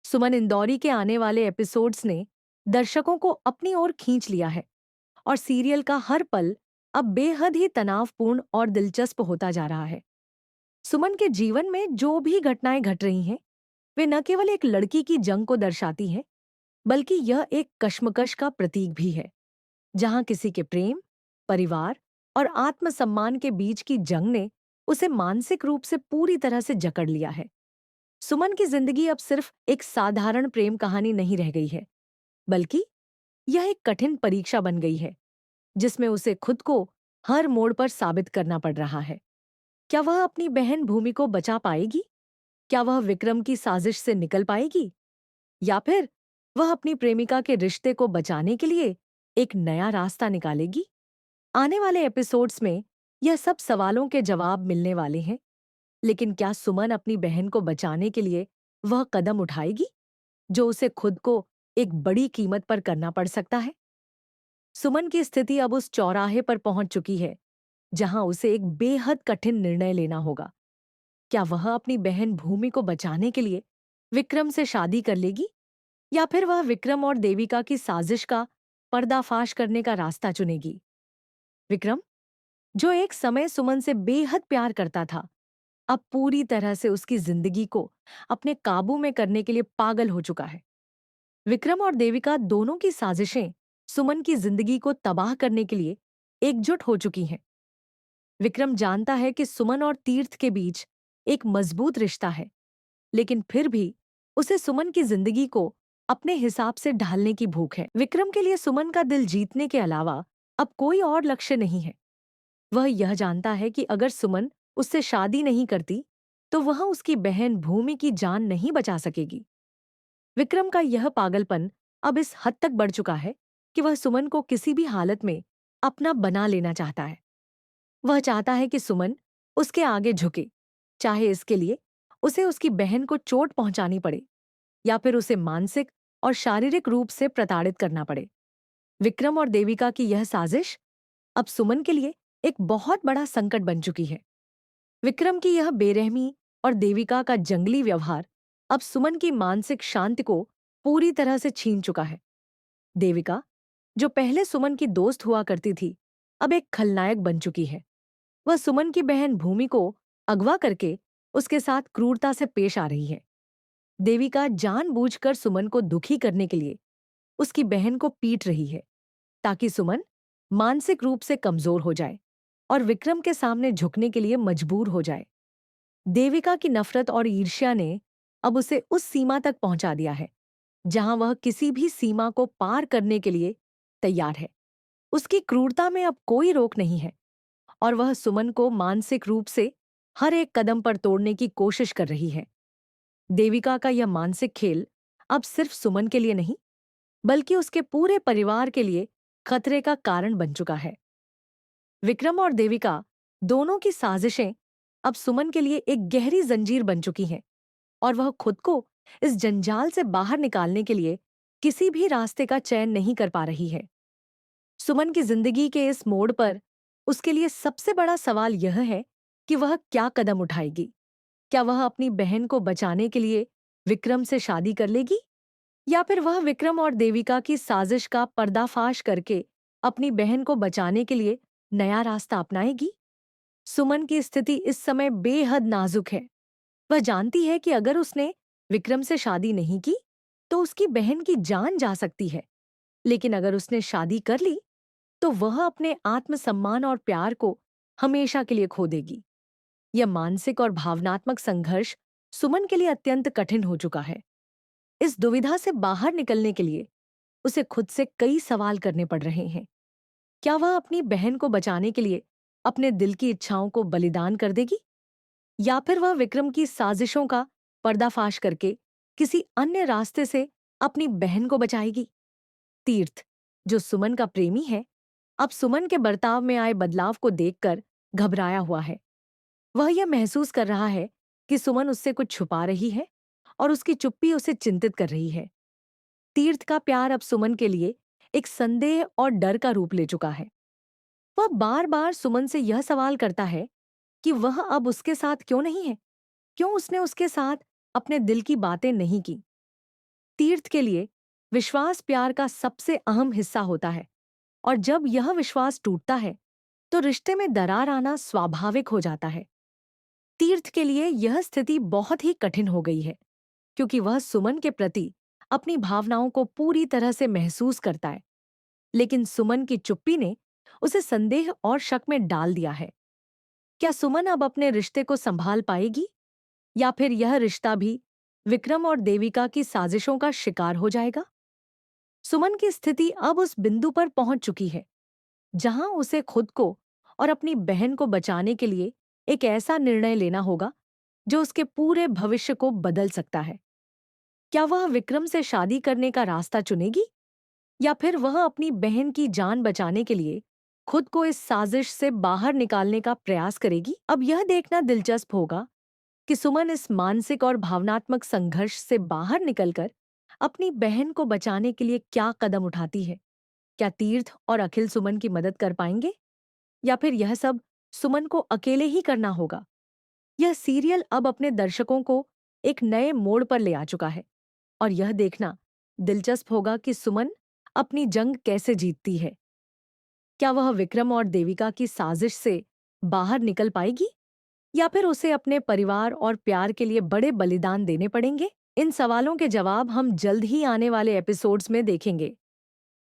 सुमन इंदौरी के आने वाले एपिसोड्स ने दर्शकों को अपनी ओर खींच लिया है और सीरियल का हर पल अब बेहद ही तनावपूर्ण और दिलचस्प होता जा रहा है। सुमन के जीवन में जो भी घटनाएं घट रही हैं, वे न केवल एक लड़की की जंग को दर्शाती हैं, बल्कि यह एक कश्मकश का प्रतीक भी है, जहां किसी के प्रेम, परिवार और आत्मसम्मान के बीच की जंग ने उसे मानसिक रूप से पूरी तरह से जकड़ लिया है। सुमन की जिंदगी अब सिर्फ एक साधारण प्रेम कहानी नहीं रह गई है, बल्कि यह एक कठिन परीक्षा बन गई है, जिसमें उसे खुद को हर मोड़ पर साबित करना पड़ रहा है। क्या वह अपनी बहन भूमि को बचा पाएगी? क्या वह विक्रम की साजिश से निकल पाएगी? या फिर वह अपनी प्रेमिका के रिश्ते को बचाने के लिए एक नया रास्ता निकालेगी? आने वाले एपिसोड्स में यह सब सवालों के जवाब मिलने वाले हैं। लेकिन क्या सुमन अपनी बहन को बचाने के लिए वह कदम उठाएगी, जो उसे खुद को एक बड़ी कीमत पर करना पड़ सकता है? सुमन की स्थिति अब उस चौराहे पर पहुंच चुकी है, जहां उसे एक बेहद कठिन निर्णय लेना होगा। क्या वह अपनी बहन भूमि को बचाने के लिए विक्रम से शादी कर लेगी, या फिर वह विक्रम और देविका की साजिश का पर्दाफाश करने का रास्ता चुनेगी? विक्रम, जो एक समय सुमन से बेहद प्यार करता था, अब पूरी तरह से उसकी जिंदगी को अपने काबू में करने के लिए पागल हो चुका है। विक्रम और देविका दोनों की साजिशें सुमन की जिंदगी को तबाह करने के लिए एकजुट हो चुकी हैं। विक्रम जानता है कि सुमन और तीर्थ के बीच एक मजबूत रिश्ता है, लेकिन फिर भी उसे सुमन की जिंदगी को अपने हिसाब से ढालने की भूख है। विक्रम के लिए सुमन का दिल जीतने के अलावा अब कोई और लक्ष्य नहीं है। वह यह जानता है कि अगर सुमन उससे शादी नहीं करती, तो वह उसकी बहन भूमि की जान नहीं बचा सकेगी। विक्रम का यह पागलपन अब इस हद तक बढ़ चुका है कि वह सुमन को किसी भी हालत में अपना बना लेना चाहता है। वह चाहता है कि सुमन उसके आगे झुके, चाहे इसके लिए उसे उसकी बहन को चोट पहुंचानी पड़े या फिर उसे मानसिक और शारीरिक रूप से प्रताड़ित करना पड़े। विक्रम और देविका की यह साजिश अब सुमन के लिए एक बहुत बड़ा संकट बन चुकी है। विक्रम की यह बेरहमी और देविका का जंगली व्यवहार अब सुमन की मानसिक शांति को पूरी तरह से छीन चुका है। देविका, जो पहले सुमन की दोस्त हुआ करती थी, अब एक खलनायक बन चुकी है। वह सुमन की बहन भूमि को अगवा करके उसके साथ क्रूरता से पेश आ रही है। देविका जानबूझकर सुमन को दुखी करने के लिए उसकी बहन को पीट रही है, ताकि सुमन मानसिक रूप से कमजोर हो जाए और विक्रम के सामने झुकने के लिए मजबूर हो जाए। देविका की नफरत और ईर्ष्या ने अब उसे उस सीमा तक पहुंचा दिया है, जहां वह किसी भी सीमा को पार करने के लिए तैयार है। उसकी क्रूरता में अब कोई रोक नहीं है और वह सुमन को मानसिक रूप से हर एक कदम पर तोड़ने की कोशिश कर रही है। देविका का यह मानसिक खेल अब सिर्फ सुमन के लिए नहीं, बल्कि उसके पूरे परिवार के लिए खतरे का कारण बन चुका है। विक्रम और देविका दोनों की साजिशें अब सुमन के लिए एक गहरी जंजीर बन चुकी हैं और वह खुद को इस जंजाल से बाहर निकालने के लिए किसी भी रास्ते का चयन नहीं कर पा रही है। सुमन की जिंदगी के इस मोड़ पर उसके लिए सबसे बड़ा सवाल यह है कि वह क्या कदम उठाएगी। क्या वह अपनी बहन को बचाने के लिए विक्रम से शादी कर लेगी, या फिर वह विक्रम और देविका की साजिश का पर्दाफाश करके अपनी बहन को बचाने के लिए नया रास्ता अपनाएगी? सुमन की स्थिति इस समय बेहद नाजुक है। वह जानती है कि अगर उसने विक्रम से शादी नहीं की, तो उसकी बहन की जान जा सकती है। लेकिन अगर उसने शादी कर ली, तो वह अपने आत्मसम्मान और प्यार को हमेशा के लिए खो देगी। यह मानसिक और भावनात्मक संघर्ष सुमन के लिए अत्यंत कठिन हो चुका है। इस दुविधा से बाहर निकलने के लिए उसे खुद से कई सवाल करने पड़ रहे हैं। क्या वह अपनी बहन को बचाने के लिए अपने दिल की इच्छाओं को बलिदान कर देगी, या फिर वह विक्रम की साजिशों का पर्दाफाश करके किसी अन्य रास्ते से अपनी बहन को बचाएगी? तीर्थ, जो सुमन का प्रेमी है, अब सुमन के बर्ताव में आए बदलाव को देखकर घबराया हुआ है। वह यह महसूस कर रहा है कि सुमन उससे कुछ छुपा रही है और उसकी चुप्पी उसे चिंतित कर रही है। तीर्थ का प्यार अब सुमन के लिए एक संदेह और डर का रूप ले चुका है। वह बार बार सुमन से यह सवाल करता है कि वह अब उसके साथ क्यों नहीं है, क्यों उसने उसके साथ अपने दिल की बातें नहीं की। तीर्थ के लिए विश्वास प्यार का सबसे अहम हिस्सा होता है, और जब यह विश्वास टूटता है तो रिश्ते में दरार आना स्वाभाविक हो जाता है। तीर्थ के लिए यह स्थिति बहुत ही कठिन हो गई है, क्योंकि वह सुमन के प्रति अपनी भावनाओं को पूरी तरह से महसूस करता है, लेकिन सुमन की चुप्पी ने उसे संदेह और शक में डाल दिया है। क्या सुमन अब अपने रिश्ते को संभाल पाएगी, या फिर यह रिश्ता भी विक्रम और देविका की साजिशों का शिकार हो जाएगा? सुमन की स्थिति अब उस बिंदु पर पहुंच चुकी है जहां उसे खुद को और अपनी बहन को बचाने के लिए एक ऐसा निर्णय लेना होगा जो उसके पूरे भविष्य को बदल सकता है। क्या वह विक्रम से शादी करने का रास्ता चुनेगी, या फिर वह अपनी बहन की जान बचाने के लिए खुद को इस साजिश से बाहर निकालने का प्रयास करेगी? अब यह देखना दिलचस्प होगा कि सुमन इस मानसिक और भावनात्मक संघर्ष से बाहर निकलकर अपनी बहन को बचाने के लिए क्या कदम उठाती है। क्या तीर्थ और अखिल सुमन की मदद कर पाएंगे, या फिर यह सब सुमन को अकेले ही करना होगा? यह सीरियल अब अपने दर्शकों को एक नए मोड़ पर ले आ चुका है, और यह देखना दिलचस्प होगा कि सुमन अपनी जंग कैसे जीतती है। क्या वह विक्रम और देविका की साजिश से बाहर निकल पाएगी, या फिर उसे अपने परिवार और प्यार के लिए बड़े बलिदान देने पड़ेंगे? इन सवालों के जवाब हम जल्द ही आने वाले एपिसोड्स में देखेंगे।